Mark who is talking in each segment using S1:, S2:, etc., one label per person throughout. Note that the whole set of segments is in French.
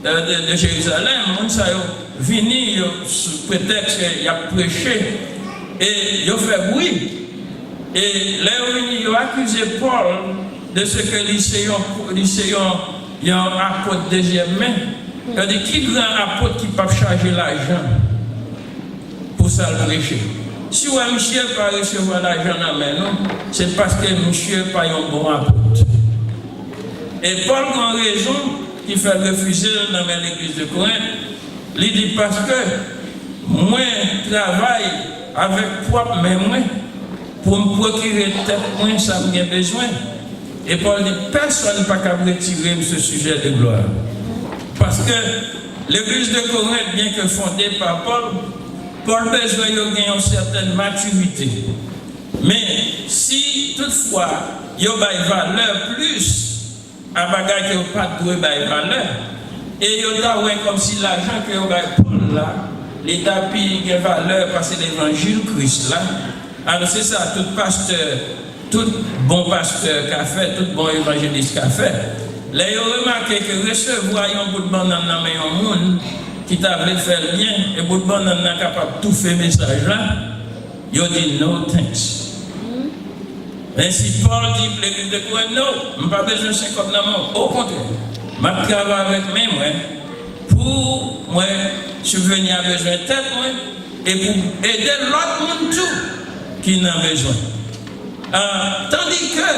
S1: de Jérusalem, on ça vini sous prétexte qu'il a prêché et il a fait bruit. Et là, ils ont accusé Paul de ce que il y a un apôtre deuxième main. Il a dit qui grand apôtre qui peut charger l'argent pour ça le prêcher. Si ouais, monsieur ne peut pas recevoir l'argent dans la main, c'est parce que monsieur n'est pas un bon apôtre. Et Paul a raison qui fait refuser dans l'église de Corinthe. Il dit parce que moi travaille avec propre mais moi pour me procurer tête moi ça me besoin. Et Paul dit personne n'a pas qu'à retirer ce sujet de gloire. Parce que l'église de Corinthe, bien que fondée par Paul besoin de gagner une certaine maturité. Mais si toutefois il y a une valeur plus à bagage qui n'a pas de valeur, et il y a comme si l'argent que vous avez Paul là, l'État a une valeur parce que l'évangile Christ là. Alors c'est ça, tout bon pasteur qu'a fait, tout bon évangéliste qu'a fait. Là, il a remarqué que recevoir un bout de banane dans le monde qui t'a fait le bien, et bout de banane n'est capable de tout faire message là, il a dit no thanks. Mais si Paul dit que l'église de Corinthe, non, je n'ai pas besoin de 50 dans au contraire, je travaille avec mes mains pour moi subvenir à besoin de tête et pour aider l'autre monde tout qui en a besoin. Tandis que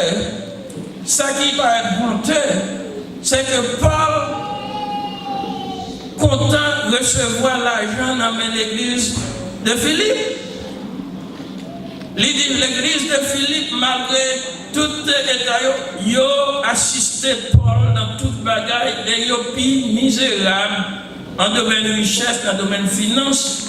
S1: ça qui va être honteux, c'est que Paul, content de recevoir l'argent dans l'église de Philippe. Il dit l'église de Philippe, malgré tout l'état, il a assisté Paul dans toute bagaille et il a plus misérable en domaine richesse, en domaine finance.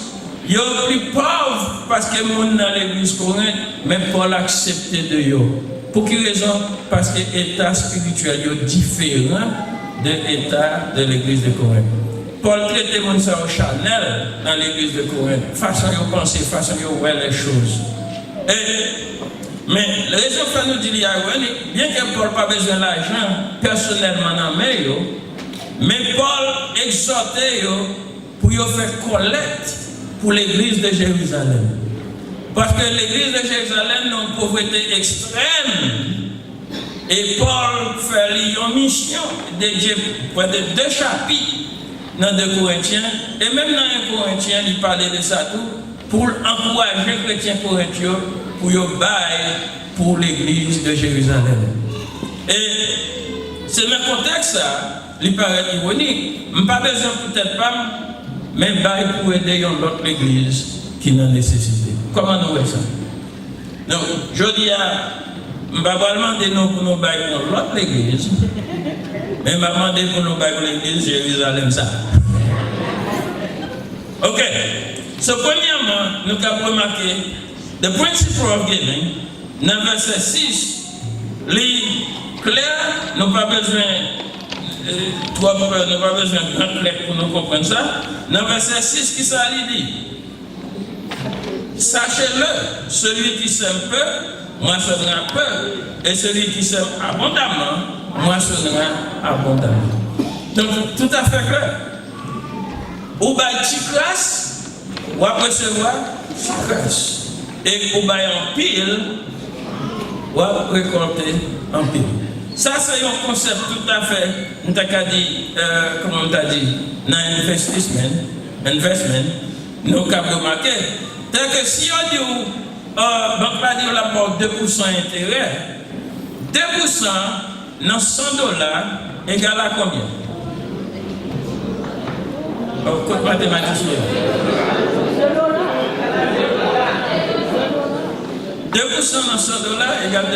S1: Il a plus pauvre parce que le monde dans l'église Corinthe, mais Paul a accepté de eux. Pour quelle raison? Parce que l'état spirituel est différent de l'état de l'église de Corinthe. Paul traitait les gens au Chanel dans l'église de Corinthe, façon de penser, façon de voir les choses. Mais la raison que nous dit, bien que Paul n'a pas besoin d'argent personnellement dans le mais Paul exhortait pour faire collecte pour l'église de Jérusalem. Parce que l'église de Jérusalem a une pauvreté extrême. Et Paul fait une mission dédiée près de 2 chapitres dans 2 Corinthiens. Et même dans 1 Corinthien, il parlait de ça tout pour encourager les chrétiens corinthiens pour y bailler pour l'église de Jérusalem. Et c'est dans le contexte ça, il paraît ironique. Je n'ai pas besoin peut-être pas, mais bailler pour aider une autre église qui n'a nécessité. Comment nous voyons ça? Donc, je dis à je ne vais pas demander pour nous bailler pour l'autre église, mais je vais demander pour nous bailler pour l'église de Jérusalem ça. Ok. So, premièrement, nous avons remarqué the principle of giving, dans verset 6, les clair, nous n'avons pas besoin de grand clair pour nous comprendre ça. Dans verset 6, qui ça dit? Sachez-le, celui qui sème peu, moi sera peu, et celui qui sème abondamment, moi sera abondamment. Donc, tout à fait clair. Ou bien, tu classes, ou à recevoir, tu classes. Et ou bien, en pile, ou à récolter en pile. Ça, c'est un concept tout à fait, on t'a dit, comment on t'a dit, dans investment, nous avons remarqué. C'est que si on dit, banque va dire la porte 2% intérêt, 2% dans $100 égale à combien? Code mathématicien. 2% dans $100 égale $2.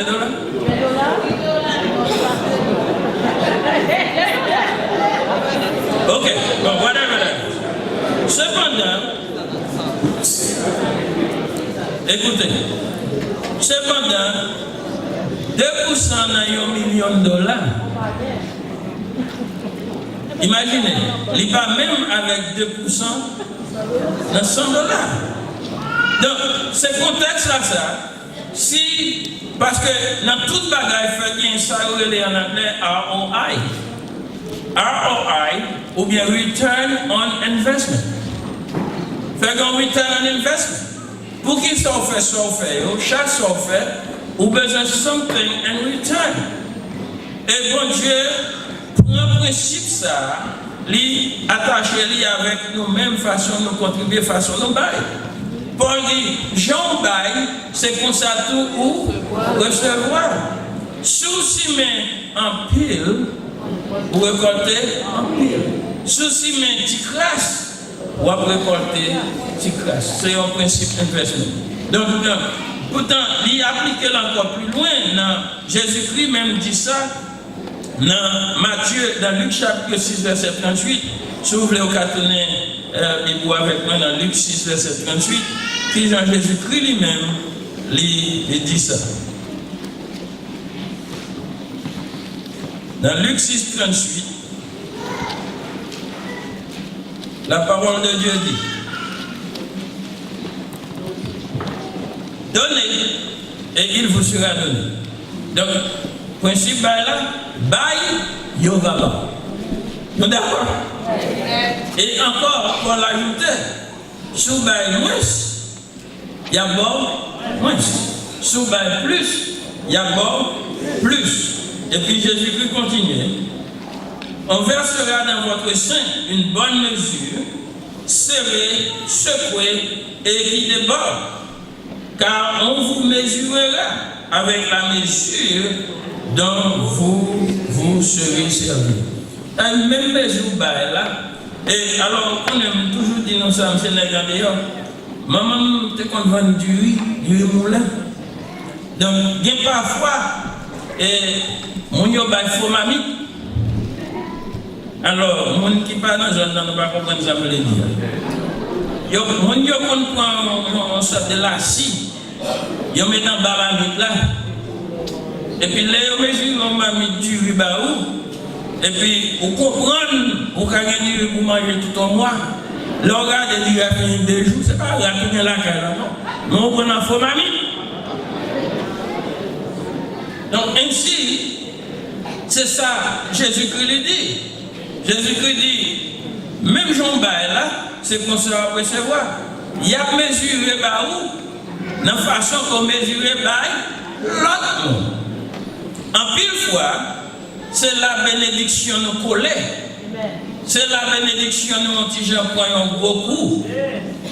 S1: Ok, bon, whatever that. Cependant, écoutez, 2% dans $1 million. Imaginez, il va même avec 2% dans $100. Donc, ce contexte-là, ça, si, parce que dans toute bagaille, il faut qu'il y ait ça en anglais ROI. ROI ou bien Return on Investment. Fait un Return on Investment. Pour qui ça fait, chaque ça fait, ou besoin de something in return. Et bon Dieu, pour un principe ça, lui attaché lui avec nous-mêmes façon de nous contribuer, façon de nous bailler. Paul dit, Jean baille, c'est comme ça tout ou recevoir. Souci mais en pile, ou récolter en pile. Souci mais tu crasses, ou récolter tu crasses. C'est un principe d'investissement. Donc, pourtant, il applique encore plus loin. Jésus-Christ même dit ça dans Matthieu, dans Luc chapitre 6, verset 38. Si vous voulez au cartonner, il boit avec moi dans Luc 6, verset 38. Puis Jean-Jésus-Christ lui-même, il dit ça. Dans Luc 6, 38, la parole de Dieu dit, donnez et il vous sera donné. Donc, principe là, bail, yo va pas. Vous d'accord? Et encore, pour l'ajouter, sous bail moins, il y a bon moins. Sous bail plus, il y a bon plus. Et puis Jésus-Christ continue. On versera dans votre sein une bonne mesure, serrée, secouée et qui déborde. Car on vous mesurera avec la mesure dont vous serez servi. La même mesure là. Et alors, on aime toujours dire nous sommes Sénégal d'ailleurs. Maman, tu es qu'on vend du riz moulin. Donc, il y a parfois, mon yo bail faux mamie. Alors, mon qui parle dans la zone, ne pas comprendre ça, me le dire. Mon yo prend un sorte de lassie. Yo met dans baramite là. Et puis là, yo mesure on mamie du riz baou. Et puis, vous comprenez, vous gagnez pour manger tout un mois. Le regard de Dieu a fini 2 jours, c'est pas la première la carrière, non. Mais on prend un faux mamie. Donc, ainsi, c'est ça, Jésus-Christ le dit. Jésus-Christ dit, même Jean Bail là, c'est qu'on se va recevoir. Il y a mesuré par où, dans la façon qu'on mesure par l'autre monde. En pile fois, c'est la bénédiction nous coller. C'est la bénédiction nous petit gens croyons beaucoup.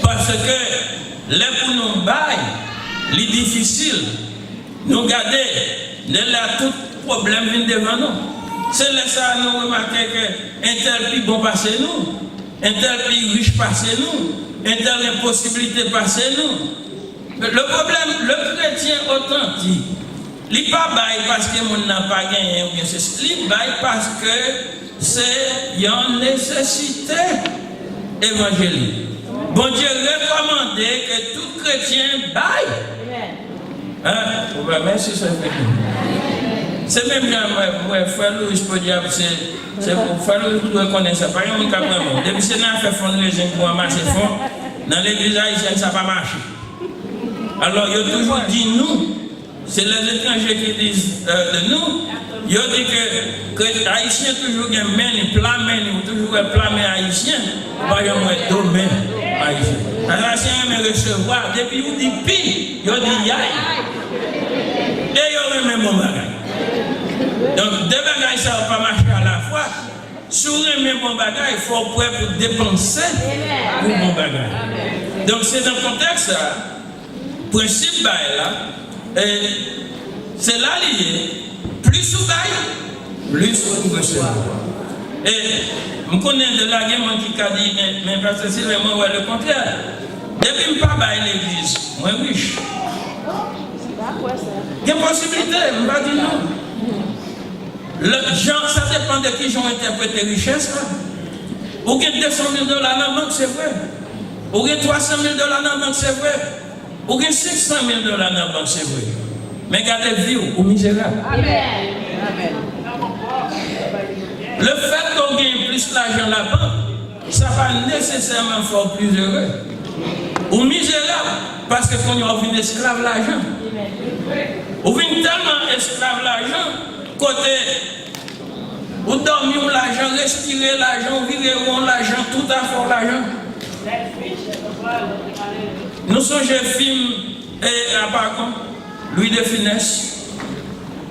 S1: Parce que les pour nous bail, les difficiles, nous garder, là tout problème vient devant nous. C'est là ça nous remarquons que un tel plus bon passe nous, un tel plus riche passe nous, un tel impossibilité passe nous. Le problème, le chrétien authentique, il ne pas bail parce que mon n'a pas gagné ou bien c'est il bail parce que c'est une nécessité évangélique. Bon Dieu recommandait que tout chrétien baille. Merci, c'est même moi, frère Louis, je peux dire, c'est pour frère Louis qui reconnaît ça. Par exemple, depuis que nous fait fundraising pour amasser fonds, dans l'église haïtienne, ça n'a pas marché. Alors, il a toujours dit nous. C'est les étrangers qui disent de nous. Ils ont dit que les Haïtiens toujours ont mène, plat mène, toujours un plat mène haïtien. Par exemple, domaine haïtien. Les Haïtiens aiment recevoir. Depuis qu'ils disent pi, ils ont dit yaï. Et ils ont même mon bagage. Donc, des bagages, ça ne va pas marcher à la fois. Si vous aimez mon bagage, il faut prêt pour dépenser pour mon bagage. Donc, c'est dans le contexte, ça. Principe là. Et c'est là lié, plus vous baillez, plus vous recevez. Et je connais de la guerre qui a dit, mais parce que c'est vraiment le contraire. Depuis que je ne pas bailler l'église, moi riche. Il y a une possibilité, je ne vais pas dire non. Genre, ça dépend de qui j'ai interprété richesse. Ou qu'il y a $200 000 dans la banque, c'est vrai. Ou qu'il y a $300 000 dans la banque, c'est vrai. Ou bien 500 000 dans la banque, c'est vrai. Mais gardez vie ou misérable. Amen. Le fait qu'on gagne plus d'argent dans la banque, ça va nécessairement faire plus heureux. Ou misérable, parce que quand on devient esclave l'argent. On devient tellement esclave l'argent, côté Ou dormir l'argent, respirer l'argent, vivre l'argent, tout à fait l'argent. Nous sommes un film à Pacon, Louis de Funès,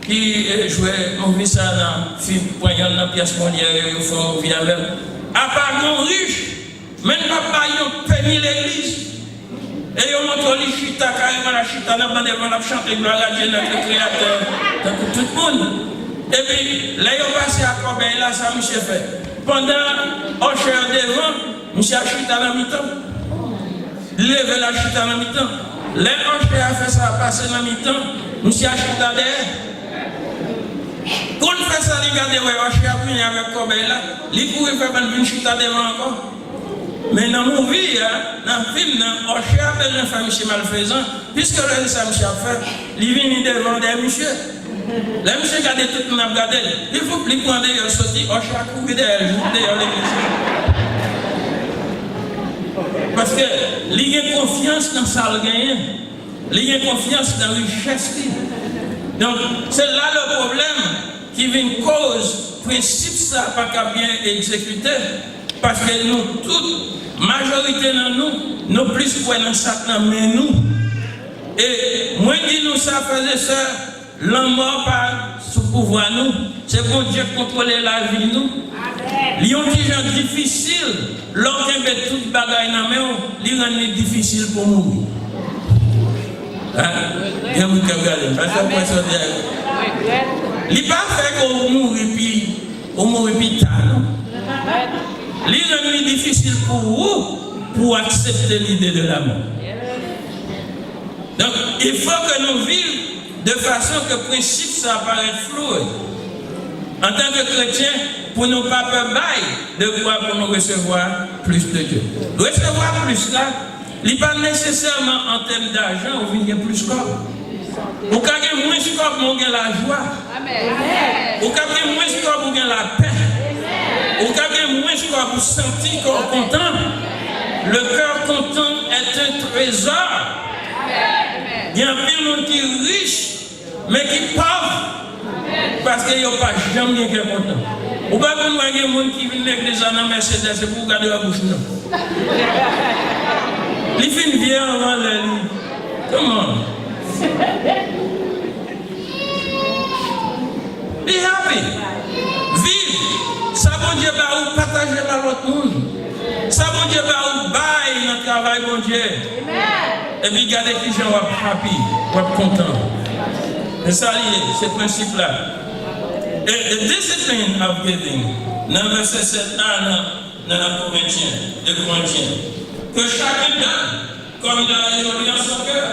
S1: qui jouait, on vit ça dans le film, poignant dans la pièce mondiale, ils font via avec. À Pacon riche, même pas ils permis l'église. Et ils montrent les chita, carrément la chita, devant la chanter gloire à Dieu, notre créateur, donc tout le monde. Et puis, là, ils ont passé à Corbeil, là, ça, monsieur fait. Pendant, au cher devant, monsieur a chita dans le mi-temps. Levé la chita dans le mi-temps. Les hochers a fait ça, passer dans le mi-temps, monsieur a chita derrière. Quand on fait ça, les gars, les hochers a pris avec Corbeil, là, ils pouvaient faire une chita devant encore. Mais dans mon vie, dans le film, hocher a besoin de faire monsieur malfaisant, puisque le ça, monsieur a fait, il vient devant des messieurs. Les messieurs regardent tout le monde regarder. Il faut plus prendre des sorties, hocher a couru derrière l'église. Parce que, il y a confiance dans ça, il y a confiance dans la richesse. Donc, c'est là le problème qui vient cause, principe ça, pas qu'à bien exécuter. Parce que nous, toute majorité de nous plus quoi dans ça, mais nous. Et moi, dis nous ça, frères et sœurs, l'homme pas sous pouvoir nous. C'est pour Dieu contrôler la vie nous. Les gens difficile, lorsqu'on met toute bagaille dans la main, ils rendent difficile pour mourir. Bien vous regardez, parce que il n'est pas fait qu'on mourir puis tard. L'ennemi est difficile pour vous pour accepter l'idée de la mort. Donc, il faut que nous vivions de façon que le principe ça apparaît flou. En tant que chrétien, pour ne pas peur de quoi pour nous recevoir plus de Dieu. Recevoir plus là, il n'est pas nécessairement en termes d'argent ou venir plus corps. Ou quand il y a moins de corps, on a la joie. Ou quand il y a moins de corps, on a la paix. Ou quand il y a moins de corps, vous sentez qu'on est content. Le cœur content est un trésor. Il y a un monde qui est riche, mais qui est pauvre. Parce qu'il n'y a pas jamais qui est content. Ou pas que nous avons des gens qui viennent avec des années Mercedes, c'est pour garder la bouche. Non. Les filles viennent avant la ligne. Comment? Be happy. Vive. Ça, bon Dieu, va vous partager par l'autre monde. Ça, bon Dieu, va vous bailler dans le travail, bon Dieu. Et puis, regardez qui gens sont happy, sont contents. C'est ça, c'est ce principe-là. Et the discipline of giving, dans le verset 7 dans la Corinthiens, que chacun donne comme il a évolué en son cœur,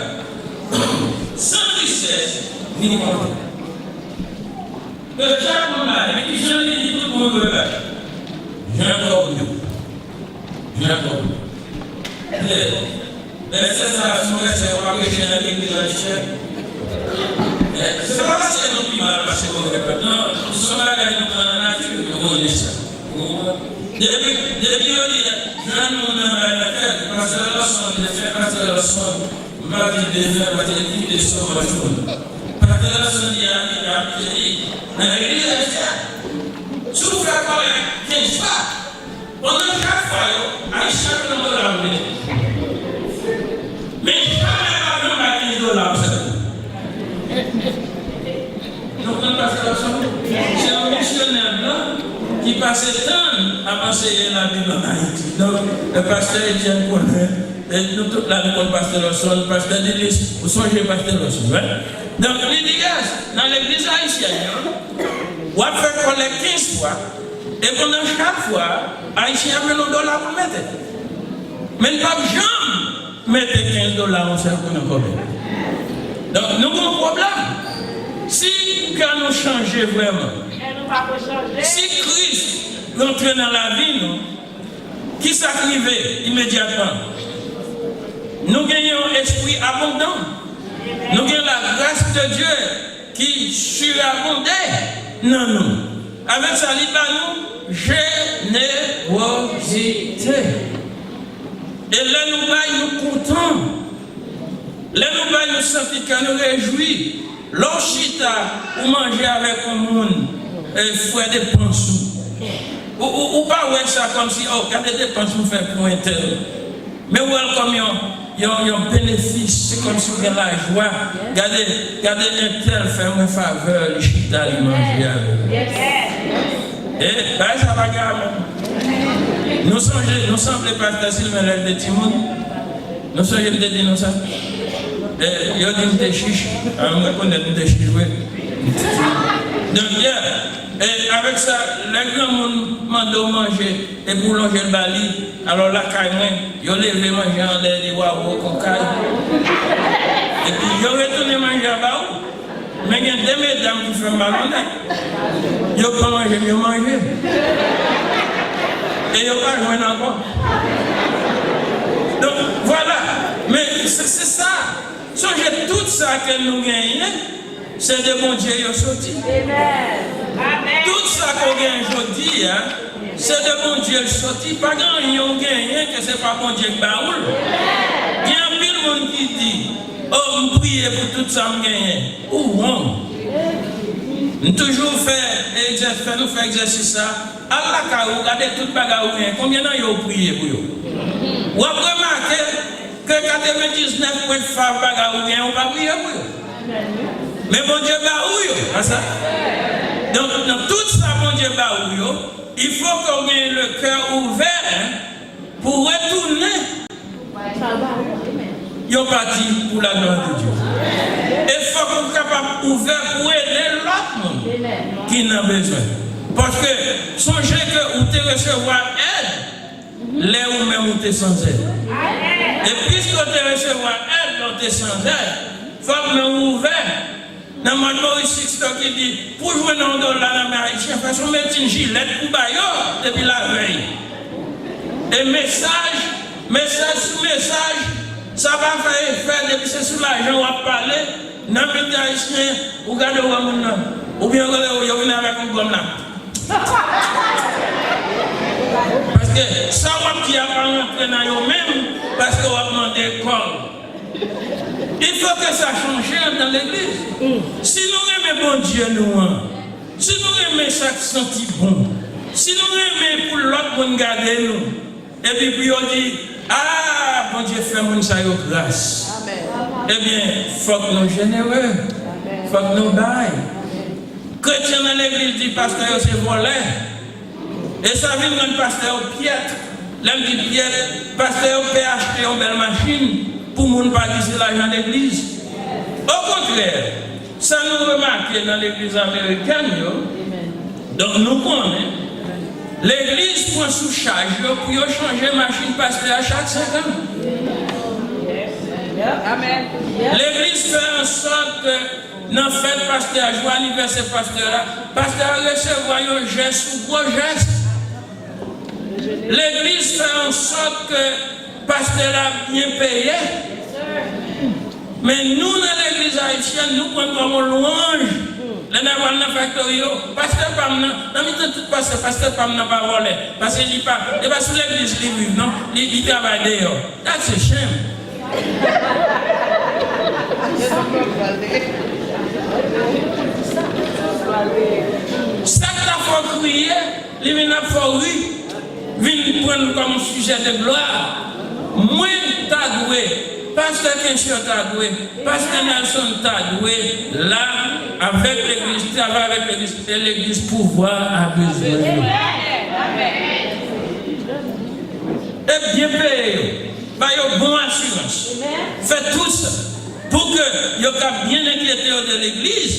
S1: sans tristesse ni honte. Que chaque moment, mais qui j'en ai dit tout le monde veut faire. J'ai encore mieux. J'ai encore mieux. Verset ça, son verset, on va prêcher dans l'église de la chair. C'est pas parce que nous mal parce qu'on répète. Non, nous sommes là dans la nature, nous connaissons ça. Depuis on dit, nous dans la nature, parce que la leçon, de faire parce que la leçon, ma vie de faire, ma vie de sauver. Parce que la leçon dit, dans l'église de la chair, si vous faites quoi, 15 fois, pendant chaque fois, à chaque nombre de la vie. Mais jamais pas $15, ça. Donc, c'est un missionnaire blanc qui passait le temps à enseigner la Bible en Haïti. Donc, le pasteur Etienne connaît, et nous toute la vie qu'on pasteur Lawson, le pasteur Delis, vous songez pasteur Lawson. Donc, il dit, dans l'église haïtienne, on va faire collecte 15 fois, et pendant chaque fois, Haïtien a $1 pour mettre. Mais pas jamais mettre $15 en cercle de problème. Donc, nous avons un problème. Si quand nous changeons vraiment, si Christ rentre dans la vie, nous, qui s'active immédiatement, nous gagnons un esprit abondant. Nous gagnons la grâce de Dieu qui surabondait dans nous. Avec ça, il va nous générosité. Et là, nous contents. Là, nous sentir qu'on nous réjouit. L'ochita, pour manger avec un monde, frère dépense. Ou pas ouais ça comme si, oh, quand des dépenses nous fait pour un tel. Mais comme il y a un bénéfice, c'est comme si vous avez la joie. Regardez un tel fait une faveur, le chita, il mange avec. Et ben ça va gagner. Nous sommes les pasteurs Sylvain de Timon. Nous sommes de dire nous ça. Il y a des chiches, on reconnaît des chiches, oui. Donc, et avec ça, les grands monde mandent manger et pour longer le bali. Alors la caille, ils ont levé manger en l'air, ils ont comme caille. Et puis ils ont retourné manger à bas. Mais il y a des mesdames qui font malhonnête. Ils n'ont pas mangé, ils ont mangé. Et ils n'ont pas joué encore. Donc voilà. Mais c'est ça. Songez tout ça que nous gagnons. C'est de bon Dieu qui a sorti. Tout ça qu'on gagne aujourd'hui, c'est de bon Dieu qui a sorti. Pas grand chose gagne que ce n'est pas bon Dieu qui baoule. Il y a un pile monde qui dit, oh, je prie pour tout ça que je gagne. Ou non. Nous toujours fait exercice ça. Allah ka regardez toute bagarre. Combien de temps vous priez pour vous? Vous avez remarqué que 99 points de femme bagarre ou bien on va prier pour vous. Mais bon Dieu baouille, ça. Donc dans tout ça, bon Dieu baouille, il faut qu'on ait le cœur ouvert pour retourner. Ils ont parti pour la gloire de Dieu. Il faut qu'on soit capable ouvert pour aider l'autre monde qui en a besoin. Parce que songez que vous te recevoir aide, là où même vous êtes sans aide. Et puisque vous te recevoir aide, vous êtes sans aide, il faut que vous ouvert. Dans mon Maurice Sixto qui dit, pour jouer dans $1 américain, il faut mettre une gilet pour bailler depuis la veille. Et message sous message, ça va faire effet depuis c'est sous l'argent, on va parler, dans le pays haïtien, ou regardez où on ou bien vous venez avec un gomme là. Parce que ça va qui a pas rentré dans eux-mêmes, parce qu'on va demander quoi. Il faut que ça change dans l'église. Si nous aimons bon Dieu, si nous aimons chaque senti bon, si nous aimons pour l'autre bon garder nous, et puis on dit, ah, bon Dieu fait mon ça grâce. Eh bien, il faut que nous généreux, il faut que nous baillons. Chrétien dans l'église dit, pasteur, c'est volé. Et ça vient d'un pasteur piètre. L'homme dit piètre, pasteur peut acheter une belle machine. Pour ne pas dire l'argent d'église. Au contraire, ça nous remarque dans l'église américaine. Donc nous connaissons. L'église prend sous charge pour changer de machine pasteur à chaque 5 ans. Amen. L'église fait en sorte que dans la fête pasteur, joie anniversaire pasteur, pasteur recevoir un geste ou gros geste. L'église fait en sorte que pasteur a bien payé. Mais nous, dans l'église haïtienne, nous prenons comme louange. Les navals dans factorio, pasteur Pamna, dans tout pasteur Pamna pas volé. Parce qu'il dit pas, et pas sous l'église, il vit, non? Il travaille dehors. That's a shame. Ça t'a fait crier, il vient à faire oui, vient prendre comme sujet de gloire. Moi, t'as doué. Pasteur Kensio t'a doué, Pasteur Nelson t'a doué, là, avec l'église, travaille avec l'église, et l'église pouvoir a besoin. Et bien payé, bah, y a une bonne assurance. Faites tout ça pour que y ait bien inquiété de l'église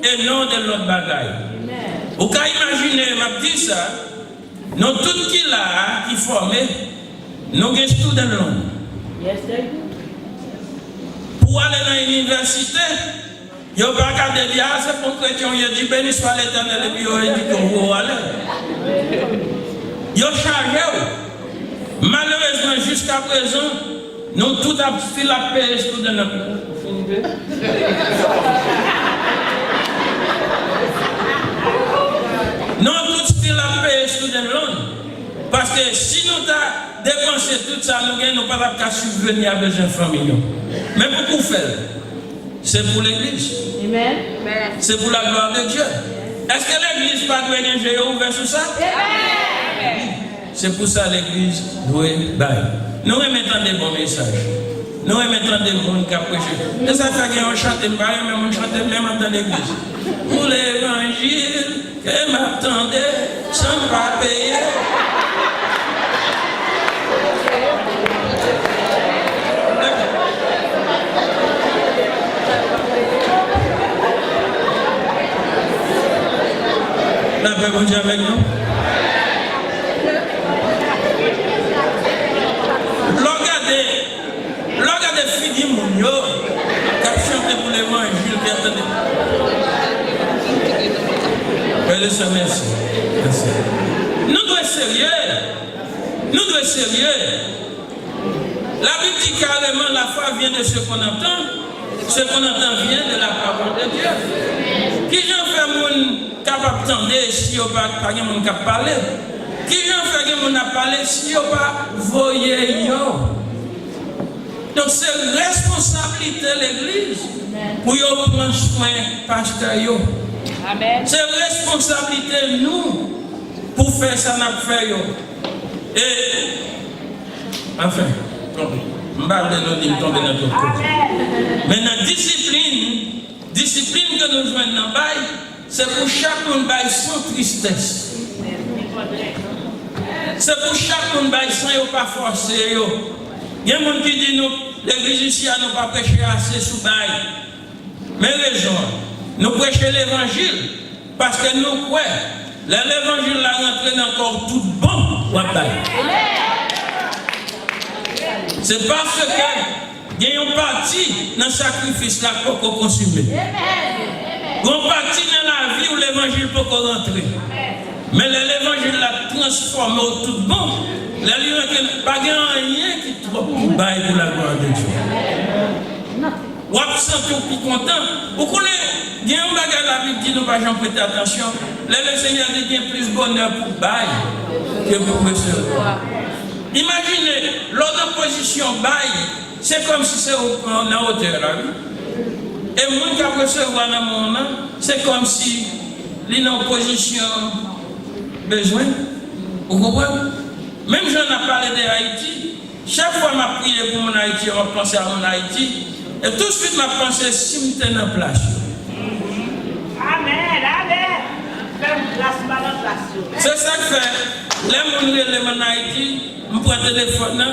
S1: et non de l'autre bagaille. Vous pouvez imaginer, ma petite ça, nous tout qui là, qui formé, nous avons tout dans le monde. Pour aller dans l'université, il n'y a pas qu'à dire, ah, c'est pour que chrétien, il a dit, béni soit l'éternel, et puis il a dit qu'on va aller. Il a chargé. Malheureusement, jusqu'à présent, nous tout avons fait la paix tout dans notre nous tout fait la paix tout dans l'autre. Parce que si nous avons dépensé tout ça, nous n'avons pas qu'à subvenir à besoin familiaux. Mais beaucoup faire. C'est pour l'église. C'est pour la gloire de Dieu. Est-ce que l'église pas doit être ouverte sur ça? C'est pour ça que l'église doit bailler. Nous remettons des bons messages. Nous remettons des bons qui prêchent. Et ça fait qu'on chante même on chante même dans l'église. Pour l'évangile, que m'attendait sans pas payer. La paix bon Dieu avec nous. Regardez Fidi Mounio qui a chanté pour l'évangile qui attendait. Merci. Nous devons être sérieux. Nous devons être sérieux. La Bible dit carrément la foi vient de ce qu'on entend. Ce qu'on entend vient de la parole de Dieu. Qui j'en fait mon capable d'entendre si on pas pas mon capable parler? Qui j'en fait que mon a parlé si on pas voyer yo? Donc c'est responsabilité de l'Église pour yo prendre soin pasteur yo. Amen. C'est responsabilité de nous pour faire ça n'a fait yo. Et enfin, on parle de nous dire tomber dans notre côté. Maintenant discipline que nous jouons dans bail, c'est pour chaque monde bail sans tristesse. C'est pour chaque monde bail sans yo pas forcer yo. Il y a des gens qui disent nous l'église ici n'a pas prêché assez sous bail. Mais raison, nous prêchons l'évangile parce que nous croyons. L'évangile l'a rentré dans encore tout bon. C'est parce que il y a une partie dans le sacrifice là pour qu'on consume. Il y a une partie dans la vie où l'évangile peut rentrer. Mais l'évangile l'a transformé au tout bon. Il n'y a pas rien qui trop pour la gloire de Dieu. Ou absent plus content. Vous connaissez, il y a un bagage la Bible qui nous va jamais prêter attention. Le Seigneur dit qu'il y a plus de bonheur pour bail que pour recevoir. Imaginez, l'autre position bail, c'est comme si c'est en hauteur là. Et le monde qui a recevoir dans mon nom, c'est comme si il est en position besoin. Vous comprenez? Même j'en ai parlé de Haïti, chaque fois que je prié pour mon Haïti, je pense à mon Haïti, et tout de suite je pense si je suis en place. Amen, c'est ça que fait. Les gens en Haïti, je prends le téléphone,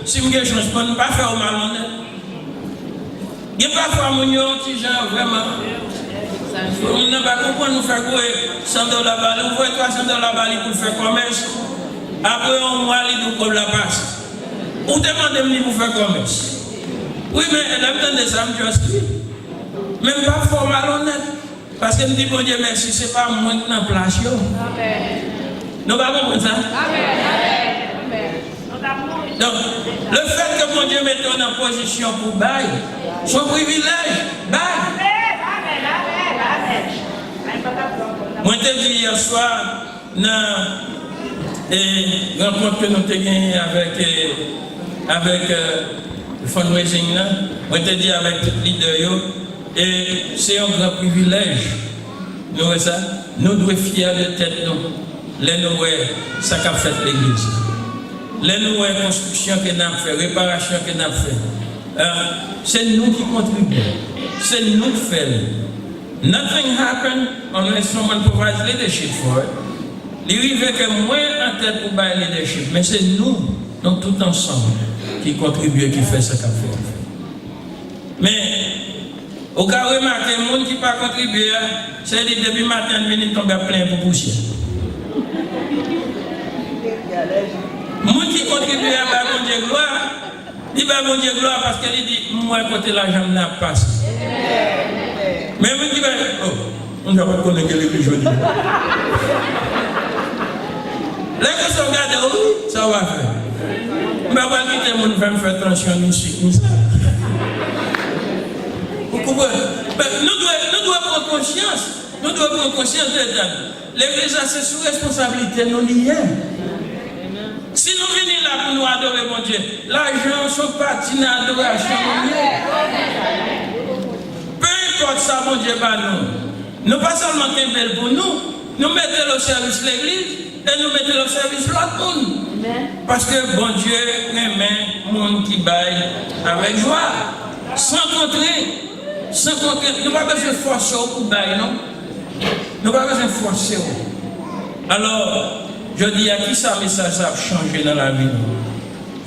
S1: si je ne change pas, je ne peux pas faire mal honnête. Il n'y a pas de fois qui gens vraiment. On ne va pas comprendre nous faire quoi $100 balles, on voit $300 balles pour faire commerce. Après on mois, il nous comme la passe. On demande de pour faire commerce. Oui, mais elle de ça, je même pas fort malhonnête. Parce que nous disons, bon Dieu, merci, ce n'est pas moi qui n'en place. Nous pas comprendre ça? Donc, le fait que mon Dieu mette en position pour bail, son privilège, bail. Moi, je te dis hier soir, dans la rencontre que nous avons gagnée avec le fundraising, moi, je te dis avec les leaders, et c'est un grand privilège. Nous devons être fiers de tête, les nous ça qu'a fait l'église. Les nous construction que nous avons fait, réparation que nous avons fait. C'est nous qui contribuons. C'est nous qui faisons. Nothing happened unless someone provides leadership for it. Il arrive que moi en tête pour bailler leadership, mais c'est nous, donc tout ensemble, qui contribuons, qui fait ce qu'on fait. Mais au cas où remarquez, les gens qui ne pas contribué, c'est dit depuis le matin, ils viennent tomber plein pour poussière. Les gens qui contribuent à bon Dieu gloire, ils va bon Dieu gloire parce qu'il dit, moi côté l'argent n'a pas. Mais les gens qui vont, on ne va pas connaître l'église aujourd'hui. Les gens qui regardent, oui, ça va faire. Mais on va quitter le monde, on va me faire attention ici. Vous comprenez? Nous devons prendre conscience. Nous devons prendre conscience de ça. L'église a ses sous-responsabilités, nous liées. Si nous venons là pour nous adorer mon Dieu, l'argent sont partis dans l'adoration. Peu importe ça, mon Dieu, nous. Nous pas seulement qu'un bel pour nous, nous mettons au service de l'église et nous mettons au service de l'autre monde. Parce que bon Dieu aime le monde qui baille avec joie, sans contrer. Nous n'avons pas besoin de forcer pour bailler, non? Nous n'avons pas besoin de forcer. Alors, je dis à qui ça message ça a changé dans la vie?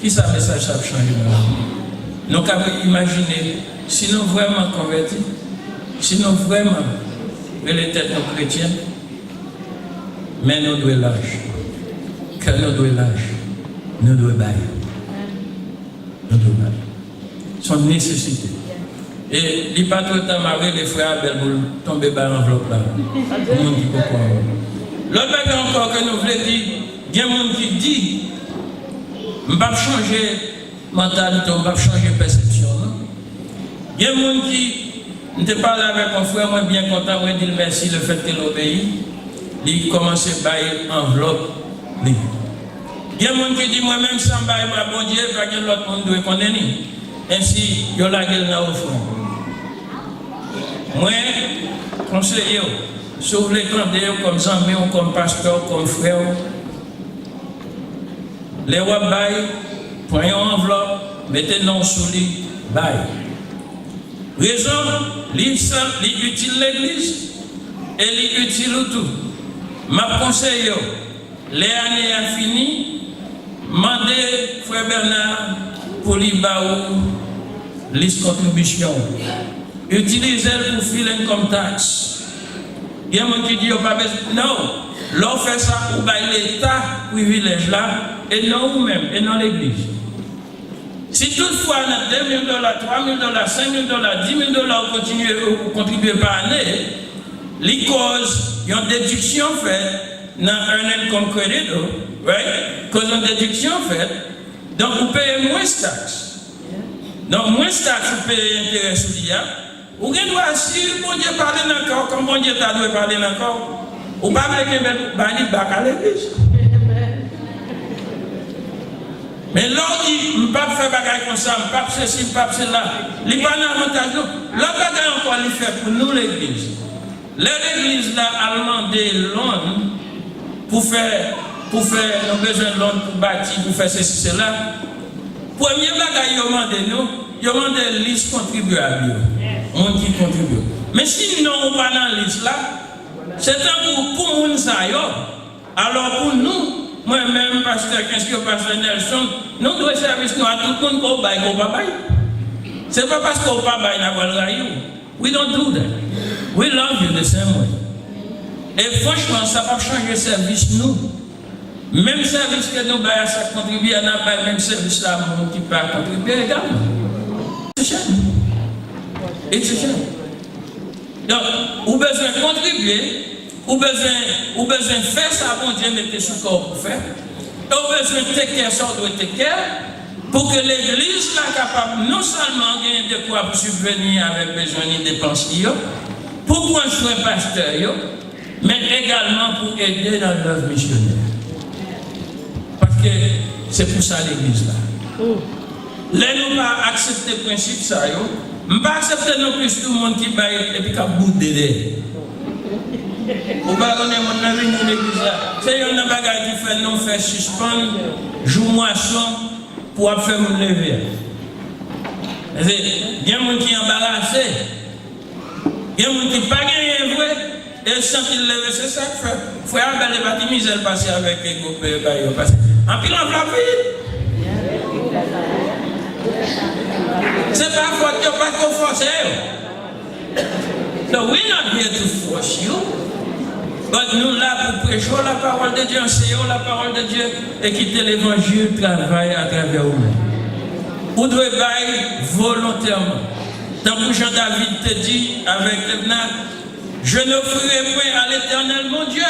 S1: Qui ça message ça a changé dans la vie? Nous avons imaginé, si nous vraiment convertis, si nous vraiment les têtes nos chrétiens, mais nous devons lâcher. Que nous devons lâcher. Nous devons bailler. Nous devons bailler. C'est une nécessité. Et il n'y a pas tout le temps marrer les frères pour tomber dans l'enveloppe là. Le monde qui peut croire. L'autre bagage encore que nous voulons dire, il y a des gens qui disent, je ne vais pas changer mentalité, je ne vais pas changer perception. Il y a des gens qui, je parle avec mon frère, moi bien content, moi dire merci le fait qu'il obéit, il commence à bailler enveloppe. Il y a des gens qui disent, moi-même sans bailler, bon Dieu, parce que l'autre monde doit connaître. Ainsi, il y a la gueule dans le fond. Moi, conseiller, si vous voulez prendre comme amis, comme pasteur, comme frère, les rois baillent, prenez une enveloppe, mettez le sous lit, baillent. Raison, il utile l'église et il utile tout. Ma conseille, les années à fini, mandez frère Bernard pour lui les contributions. Utilisez-le pour filer comme taxe. Il y a des gens qui disent pas besoin. Non, l'on fait ça pour l'État, privilège là, et non vous-même, et non l'Église. Si toutefois, on a $2 000, $3 000, $5 000, $10 000, vous contribuez par année, les causes, il y a une déduction faite dans un income credit, right? Cause une déduction faite, donc vous payez moins de taxes. Donc, moins de taxes, vous payez intérêt sur l'IA. Ou bien, si bon Dieu parle encore, comme bon Dieu t'a dû parler encore, ou pas avec un bel bac à l'église. Mais l'autre dit, je ne peux pas faire bagaille comme ça, je ne peux pas faire ceci, je ne peux pas faire cela. Il n'y a pas d'avantage. L'autre bagaille encore, il fait pour nous, l'église. L'église là a demandé l'on pour faire nos besoins de l'on, pour bâtir, pour faire ceci, cela. Premier bagaille, il demande nous, il demande une liste contribuable. On qui contribue. Mais si nous n'avons pas dans la liste là, c'est un pour nous ça. Alors pour nous, moi-même, pasteur pasteur Nelson, nous devons service nous à tout le monde qu'on baille, qu'on va bailler. Ce n'est pas parce qu'on ne va pas bailler, we don't do that. We love you the same way. Et franchement, ça va changer le service nous. Même service que nous baillons, ça contribue à le même service là, qui peut contribuer également. C'est cher. Et c'est cher. Donc, vous avez besoin de contribuer, vous avez besoin de faire ça, bon Dieu, mettez sous corps pour faire. Et vous avez besoin de take ça, doit take care, pour que l'église soit capable non seulement de gagner de quoi pour subvenir avec besoin de dépenses, pour prendre soin pasteur, mais également pour aider dans l'œuvre missionnaire. Parce que c'est pour ça l'église là. Là, nous pas accepter le principe ça, nous ne pas accepter non plus tout le monde qui baille et puis qui bout de vous ne pas connaître mon avis dans l'église là. C'est un bagage qui fait non faire suspendre, jour moisson pour faire mon lever. Il y a des gens qui sont embarrassés. Il y a des gens qui n'ont pas gagné vrai. Et sans qu'il lève, c'est ça que fait. Frère, les bâtiments, ils passent avec les groupes. En pile en flavie. C'est pas faute que pas qu'on force. So we're not here to force you. But nous là pour prêcher la parole de Dieu, enseigner la parole de Dieu et quitter l'évangile travailler à travers vous-même. Vous devez bailler volontairement. Tant que Jean-David te dit avec Ebna, je n'offrirai point à l'Éternel mon Dieu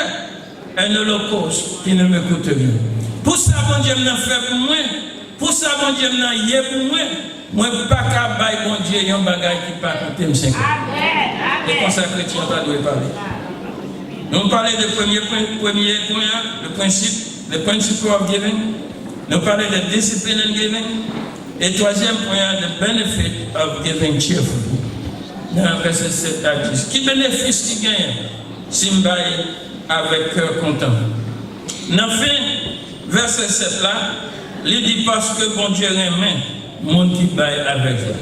S1: un holocauste qui ne me coûte rien. Pour ça, bon Dieu m'a fait pour moi. Pour ça, bon Dieu m'a yé pour moi. Moi, je ne peux pas bailler bon Dieu, il y a un bagage qui ne peut pas compter 5 ans. Et comme ça, les chrétiens doivent parler. Nous parlons du premier point, le principe of giving. Nous parlons de discipline in giving. Et troisième point, the benefit of giving cheerfully. dans le verset 7 à 10. Qui bénéfice qui gagne si je baille avec cœur content? Dans fin, verset 7 là, il dit parce que bon Dieu aime le monde qui baille avec eux.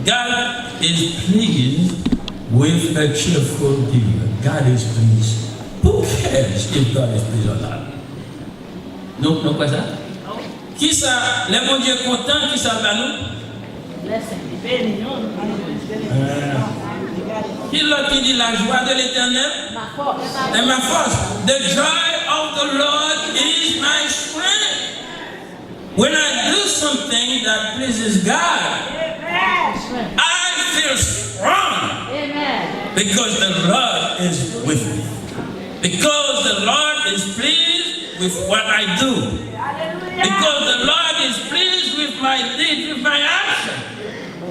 S1: God is pleased with a cheerful giver. God is pleased. Who cares if God is pleased or not? Non, quoi ça? Qui ça? Les bon Dieu content, qui ça va nous? Qui l'autre qui dit la joie de l'éternel? Et ma force. The joy of the Lord is my strength. When I do something that pleases God, I feel strong. Because the Lord is with me. Because the Lord is pleased with what I do. Because the Lord is pleased with my deed, with my action.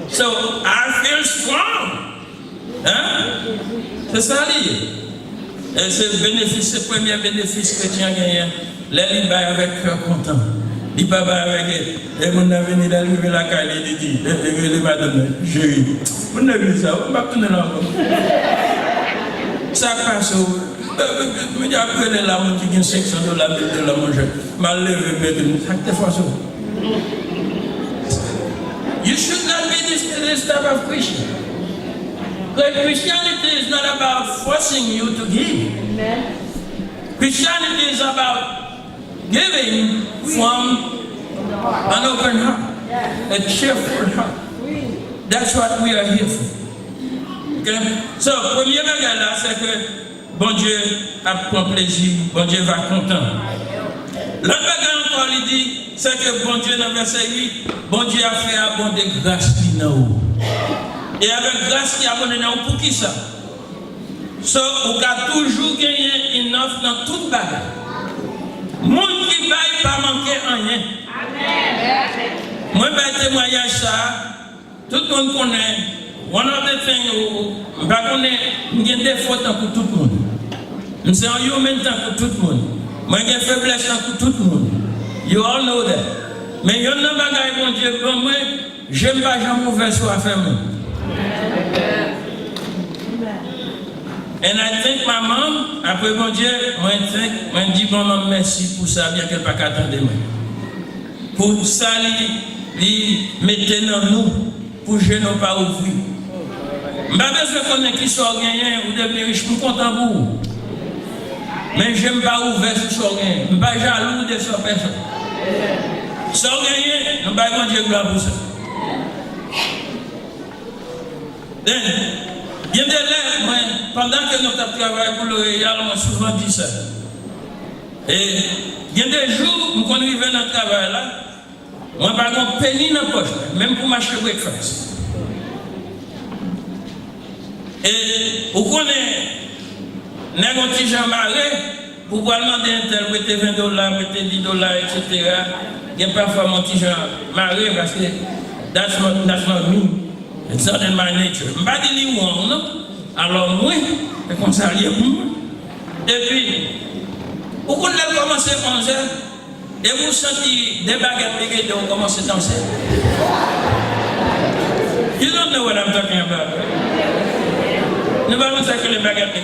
S1: So I feel strong. Hein? C'est ça lié. Et c'est le bénéfice, c'est le premier bénéfice chrétien gagné. Les libres avec cœur content. Il ne peut pas avec et mon avenir d'arriver la caille, il dit, les madame, chérie, vous n'avez vu ça, on va tourner là. Ça passe au. Je dis après les larmes qui gagnent $500 de la manger. Je levé, mais ça. You should not be this type of Christian. Because Christianity is not about forcing you to give. Amen. Christianity is about giving from an open heart, a cheerful heart. That's what we are here for. Okay? So, premier bagage là, c'est que bon Dieu a prend plaisir, bon Dieu va content. L'autre bagage encore, il dit, c'est que bon Dieu dans verset 8, bon Dieu a fait abonder grâce qui nous. Et avec grâce qui a abondé nous pour qui ça? So, on a toujours gagné une offre dans toute bagage. Monde qui baille pas manquer rien. Moi, je témoignage ça, tout le monde connaît. One of the things, je connais des fautes pour tout le monde. Je suis un humain pour tout le monde. Moi, j'ai des faiblesses pour tout le monde. You all know that. Mais il y a un bagage bon Dieu pour moi, j'aime pas jamais mauvais choix à faire. And I thank my mom, après bon Dieu, moi je dis bon maman merci pour ça, bien qu'elle ne pas attendre moi. Pour ça, il mettait dans nous, pour que je n'ai pas ouvrir. Je n'ai pas besoin de connaître qui soit gagné ou devenir riche, je suis content pour vous. Mais je n'aime pas ouvrir sur ce gagné. Je ne suis pas jaloux de cette personne. Ce gagné, je ne vais pas dire gloire pour ça. Il y a des lèvres, pendant que nous travaillons pour le Royal, on a souvent dit ça. Et il y a des jours où on arrive dans le travail là, on n'a pas de penny dans la poche, même pour m'acheter breakfast. Et vous connaissez, nous avons un petit Jean Marais, pour pouvoir demander un tel, mettez $20, mettez $10, etc. Il y a parfois mon petit Jean Marais parce que that's not me. It's not in my nature. Je ne vais pas dire non. Alors moi, je suis comme ça. Et puis, vous avez commencé à 11h et vous sentez des baguettes et vous commencez à danser. You don't know what I'm talking about. Nous ne allons pas dire que les baguettes et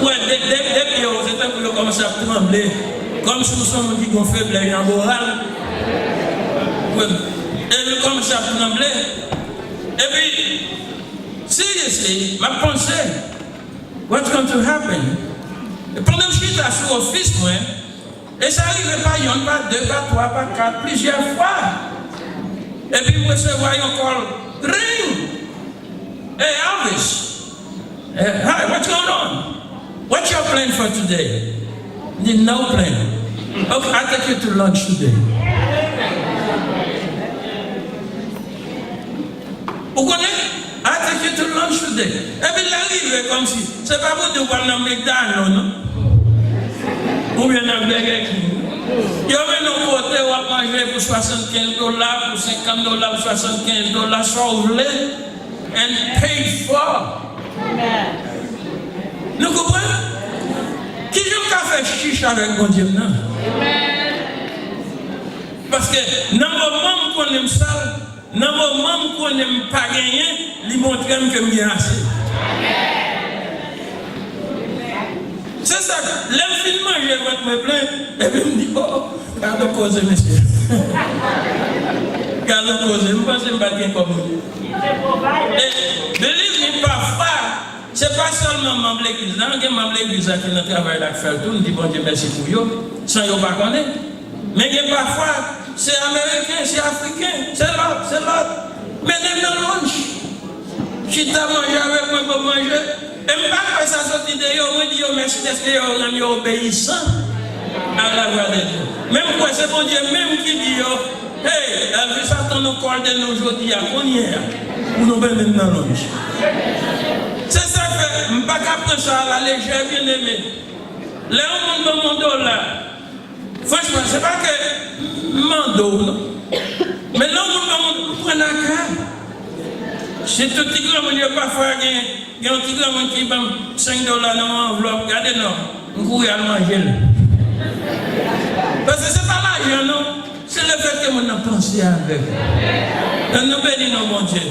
S1: ouais, depuis c'est temps que vous commencez à trembler, comme si vous sommes qui ont faible et en moral. Et vous commencez à trembler. Et puis, seriously, ma pensée, what's going to happen? Et pendant que je suis sur l'office, moi, et ça arrive pas une, pas deux, pas trois, pas quatre, plusieurs fois. Et puis, vous recevez encore ring. Hey, Elvis. Hi, what's going on? What's your plan for today? No plan. Okay, I'll take you to lunch today. Vous connaissez? I'll take you to lunch today. Et puis, il arrive comme si, c'est pas pour te voir dans le McDonald's, non? Ou bien dans le Burger King. Il y a un côté où on va manger pour $75, pour $50, pour $75, soit ouvert, and paid for. Amen. Nous comprenons? Qui joue qu'à faire chiche avec mon Dieu, non? Amen. Parce que dans le moment où on aime ça, dans le moment où on n'aime pas gagner, il montre que je suis assez. C'est ça, le film manger votre me plaît, et puis il me dit, oh, garde cause, monsieur. Garde cause, je pense que je ne vais pas bien comme vous. Et believe me, parfois, ce n'est pas seulement membre de l'église, il y a membre de l'église qui ont travaillé à faire tout, nous disons, bon Dieu, merci pour eux, sans eux pas connaître. Mais parfois, c'est américain, c'est africain, c'est l'autre. Mais dans le lunch, si tu as mangé avec moi pour manger, et je ne pas ça sortir de eux, je dis merci parce que vous êtes obéissant à la voix de Dieu. Même quoi, c'est bon Dieu même qui dit, hey, elle veut ça qu'on nous colle de nos aujourd'hui à Cognière, pour nous mettre dans le lunch. C'est ça que je ne peux pas prendre ça à la légère, bien aimé. Là, on me demande là. Franchement, ce n'est pas que mando, non. Mais là, on prend la carte. C'est tout petit grand monde, parfois, il y a un petit grand monde qui va $5 dans l'enveloppe. Regardez, non, on court à manger. Parce que ce n'est pas l'argent, non. C'est le fait que on a pensé avec. Nous bénissons, bon Dieu.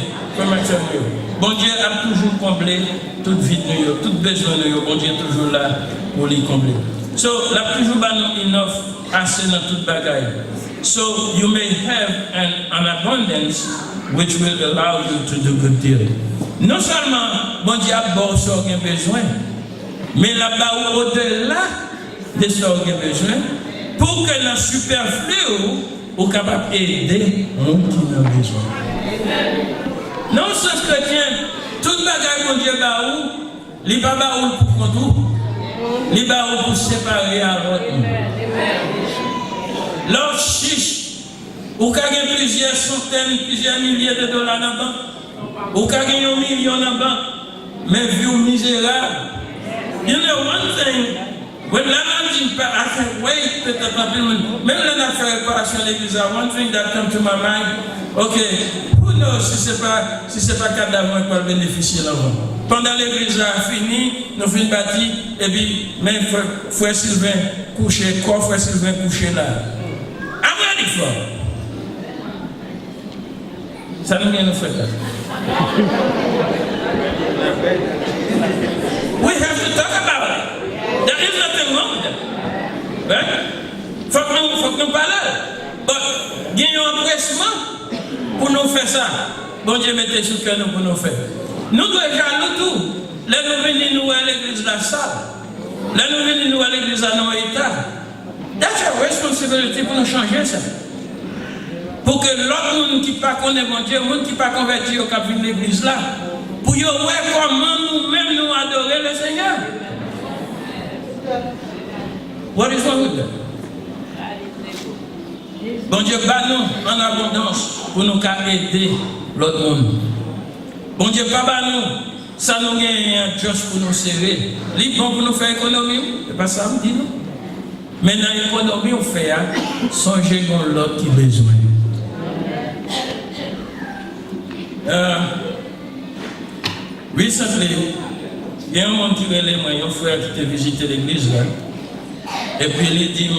S1: Bon Dieu a toujours comblé toute vie de nous, tout besoin de nous. Bon Dieu est toujours là pour les combler. So, la toujours enough assez dans toute bagaille. So, you may have an abundance which will allow you to do good deal. Non seulement, bon Dieu a bon ce qu'on a besoin, mais là-bas au-delà de ce qu'on a besoin, pour que dans le superflu, vous capable d'aider les gens qui ont besoin. Non, sens chrétien, toute bagaille mon Dieu il n'est pas pour contre il n'est pas pour séparer à l'autre. L'autre chiche, vous avez plusieurs centaines, plusieurs milliers de dollars dans la banque, vous avez un million dans la banque, mais vie misérable. You know one thing, when I can't wait to the people, même là, on a fait réparation à l'église, one thing that comes to my mind, okay, who knows si c'est pas cadavre qui va bénéficier là-bas. Pendant l'église a fini, nous finissons bâti, et puis, même frère Sylvain couché, quoi frère Sylvain couché là. I'm ready for it. Ça nous vient nous faire là. We have to talk about it. There is nothing wrong with that. Right? Faut que nous parlions. Il y a un empressement pour nous faire ça. Bon Dieu, mettez sur le cœur pour nous faire. Nous devons jaloux tout. Là, nous venons à l'église la salle. Là, nous venons à l'église à nos états. That's our responsibility pour nous changer ça. Pour que l'autre monde qui ne connaît pas Dieu, le monde qui ne pas converti au cap de l'église là, pour y voir comment nous-mêmes nous adorer le Seigneur. What is wrong with that? Bon Dieu, bat nous en abondance pour nous aider l'autre monde. Bon Dieu, pas nous, ça nous gagne juste pour nous serrer. C'est bon pour nous faire économie, c'est pas ça, me dit non. Mais dans l'économie, on fait songer dans l'autre qui a besoin. Recently, il y a un monde qui relève moi, un frère qui a visité l'église là. Et puis il dit,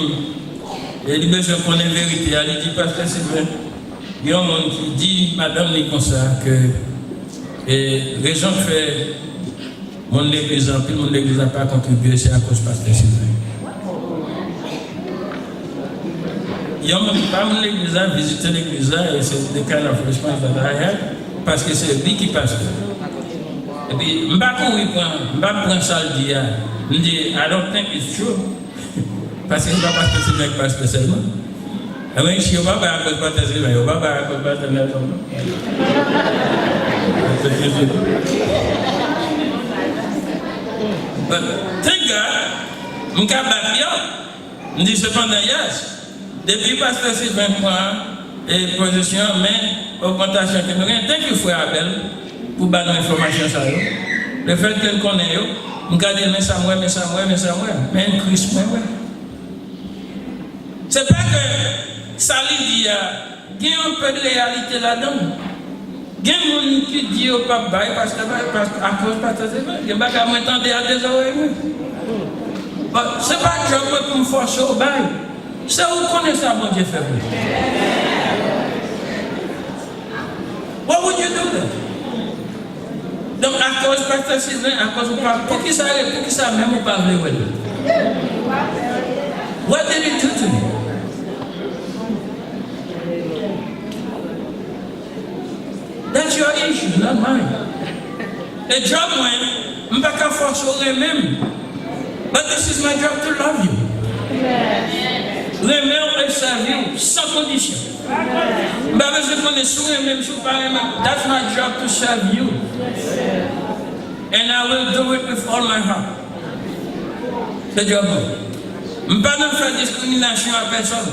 S1: il dit, besoin qu'on ait vérité. Il dit, Pasteur Sylvain, il y a un monde qui dit, madame, il comme ça, que raison de faire, mon église, puis mon église n'a pas contribué, c'est à cause de Pasteur Sylvain. Il y a un monde qui parle de l'église, visiter l'église là, et c'est the kind of response that I have, parce que c'est lui qui passe. Et puis, je ne vais pas prendre ça le dire. Je dis, I don't think it's true. Parce que je ne vais pas passer ce mec pas spécialement. Et moi, je ne vais pas à cause de Pasteur Sylvain, je ne vais pas à cause de Pasteur Nelson. But thank God, je ne vais pas battre. Je dis cependant, yes. Depuis Pasteur Sylvain prend et position, mais augmentation que nous avons. Thank you, frère Abel, pour donner l'information sur ça. Le fait que nous connaissons, nous gardons mais ça, mais un Christ, c'est pas que ça lui dit, il y a un peu de réalité là-dedans. Il y a des gens qui disent au papa, parce que à cause de Pasteur Sylvain, il y a des gens qui m'entendent à des oreilles. Ce n'est pas que je peux me forcer au bail. C'est où qu'on est ça, mon Dieu fait. What would you do then? Donc, à cause de Pasteur Sylvain, à cause de pour qui ça même ou pas voulu? What did he do to me? That's your issue, not mine. The job went, je ne peux pas forcer même. But this is my job to love you. Remer et servir sans condition. That's my job to serve you. And I will do it with all my heart. C'est job. Je ne peux pas faire discrimination à personne.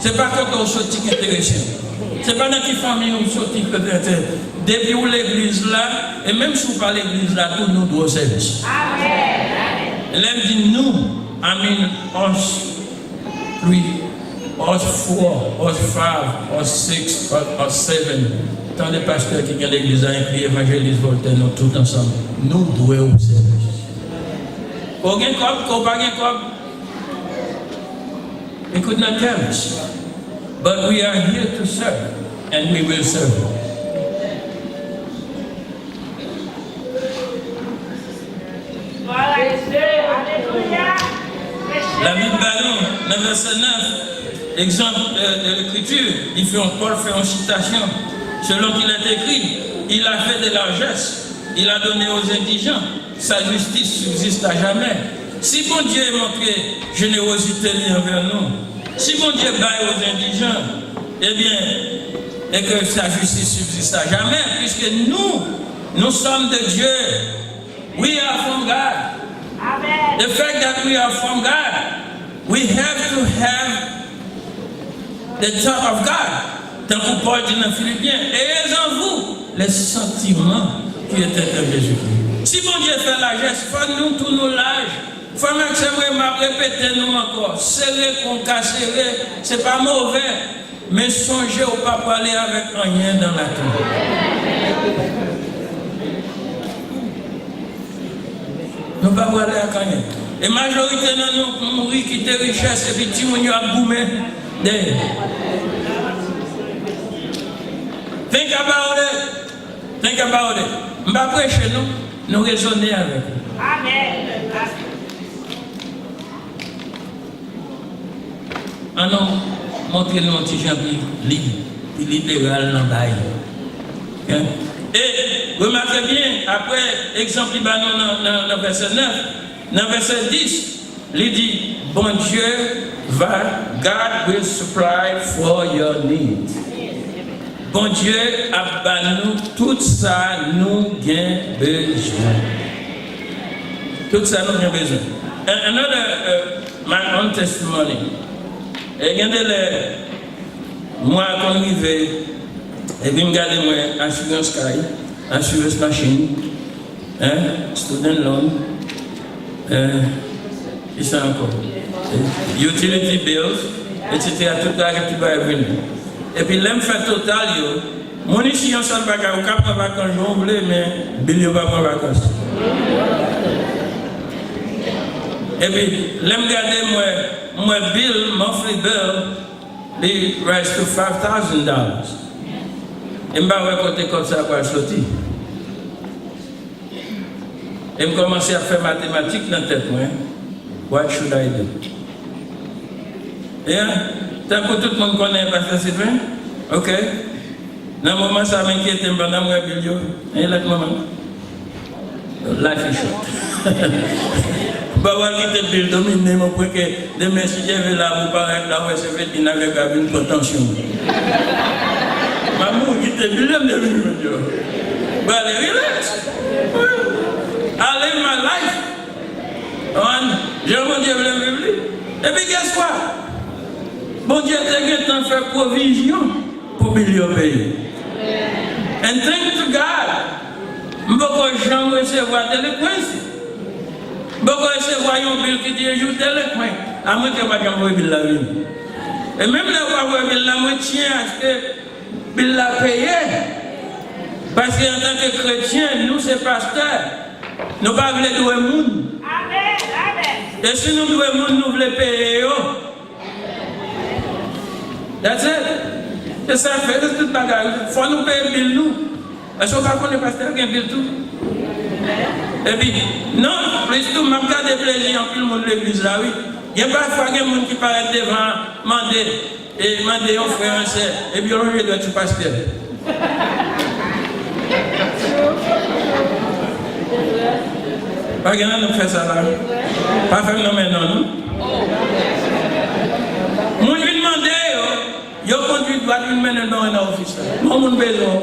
S1: Ce n'est pas quand on sortit intéressé. Ce n'est pas dans quelle famille on sortit peut-être. Depuis où l'église là, et même si vous parlez l'église là, tous nous doivent service. L'homme dit nous, I mean us, 3, us 4, us 5, us 6, us 7. Tant les pasteurs qui ont l'église à écrit évangéliste Voltaire, nous tous ensemble, nous devons service. Qu'on gagne comme, qu'on pas gagne comme. He could not tell us. But we are here to serve, and we will serve. La Bible dans le verset 9, exemple de l'écriture, Paul fait une citation. Selon qu'il est écrit, il a fait de largesse, il a donné aux indigents, sa justice subsiste à jamais. Si bon Dieu montre générosité envers nous, si mon Dieu baille aux indigents, eh bien, et que sa justice subsiste à jamais, puisque nous sommes de Dieu. We are from God. Amen. The fact that we are from God, we have to have the thought of God. Tant que Paul dit dans Philippiens, ayez en vous les sentiments qui étaient en Jésus-Christ. Si mon Dieu fait la geste, il faut nous tous nos lâches. Il faut même que j'aimerais répéter nous encore. Serrer, qu'on casse, serrer, c'est pas mauvais. Mais songez au pas parler avec rien dans la tombe. Nous ne pouvons pas parler avec rien. Et la majorité de nous mourir, quitter richesse, et puis tout le monde a boumé. Think about it. Think about it. Je ne vais pas prêcher nous raisonner avec vous. Amen. Ah non, montrez-nous un petit genre libre, littéral dans le bail. Et remarquez bien, après, exemple, dans le verset 9, dans le verset 10, il dit, bon Dieu God will supply for your needs. Bon Dieu a banni tout ça, nous avons besoin. Tout ça, nous avons besoin. Another, my own testimony. Et regardez moi, quand je arrive, et puis je regarde moi, assurance Sky, assurance machine, student loan, et ça encore, utility bills, etc. Tout ça qui va venir. Et puis, l'homme fait total, mon ici, on s'en va au cap en vacances, je voulais, mais Billy va en vacances. Et puis, l'homme regarde moi bill, monthly bill, it rise to $5,000. Et je vais côté comme ça pour sortir. Et je commence à faire mathématiques dans la tête. What should I do? Et tant que tout le monde connaît Pasteur Sylvain, ok. Dans le moment, ça m'inquiète, je vais dans mon bill. Et là, le moment. Life is short. Bawa kita bil dominer mon point que demain si je vais là vous paraître là ouais c'est fait qu'il n'avait pas une potentiel. Maman qui te bil de venir Dieu. But relax. I live my life. On je mon Dieu veut me vivre. Et puis qu'est-ce quoi? Bon Dieu t'a tant fait provision pour bilio payer. And thank to God. M'boko jamais recevoir délinquance. Beaucoup de voyons bill qui dit je délinquant. À moins que pas envoyer bill la vie. Et même là où bill la moi tiens à ce que bill la payer. Parce qu'en tant que chrétien, nous c'est pasteur. Nous pas voulons douer monde. Amen. Amen. Et si nous douer monde, nous voulons payer. That's it. C'est ça fait, c'est toute bagarre. Il faut nous payer bill nous. Est-ce qu'on va connaître pasteur qui a bill tout? Et puis, non, plus tout, m'a gardé plaisir en tout le monde de l'église là, oui. Il y a parfois des gens qui paraissent devant, demander aux frères et sœurs, et puis on doit être pasteur. Pas que nous fait ça là. Pas faire non maintenant, non? Moi, je lui demande, je conduis droit une main dans un office. Moi, mon besoin.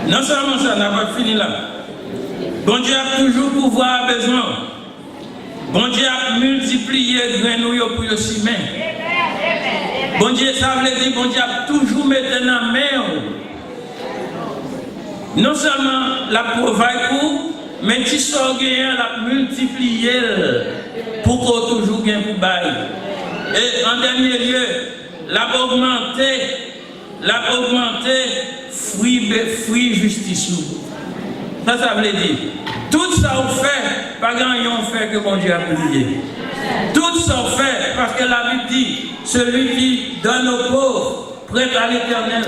S1: Non seulement ça, n'a pas fini là. Bon Dieu a toujours pouvoir besoin. Bon Dieu a multiplié grenouilles pour le ciment. Bon Dieu, ça veut dire, bon Dieu a toujours mis dans la main. Non seulement la provide pour, mais si ça gagne, la multiplier pour qu'on toujours gagne pour bail. Et en dernier lieu, la augmenter fruit justice. Ça veut dire, tout ça on fait, pas grand on fait que bon Dieu a plié. Tout ça on fait parce que la Bible dit, celui qui donne aux pauvres, prête à l'éternel.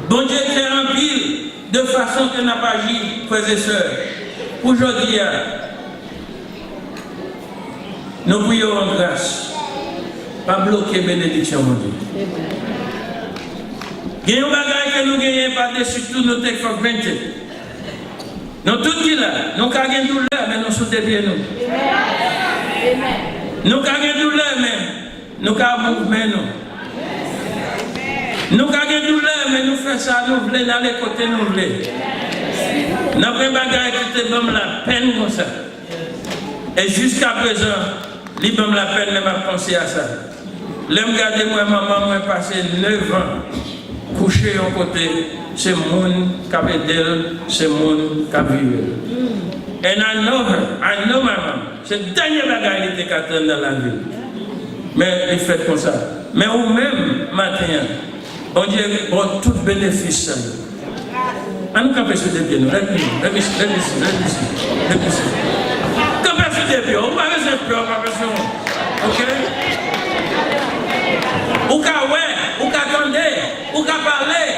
S1: Bon Dieu est rempli de façon que n'a pas agi, frères et sœurs. Aujourd'hui, nous prions en grâce. Pas bloquer bénédiction, mon Dieu. Il y a un bagage que nous gagnons par-dessus tout nos textes fragmentés. Nous tout qui là, nous avons une douleur, mais nous sommes bien nous. Nous avons une douleur, mais nous avons un mouvement. Nous avons une douleur, mais nous faisons ça, nous voulons dans les côtés, nous voulons. Nous avons un bagage qui te donne la peine comme ça. Et jusqu'à présent, il donne la peine de me penser à ça. L'aime garder moi, maman, moi passé 9 ans, couché en côté, c'est mon capédel, c'est mon capédel. And I know my mom. C'est le dernier bagage qui était dans la vie. Mais il fait comme ça. Mais au même matin, on dit, bon, tout bénéfice. On nous camper sur des pieds, nous. Let me see. Camper sur des pieds, on va pas faire peur, on va faire ça. Ok? Ou qu'à ouais, ou qu'à attendre, ou qu'à parler.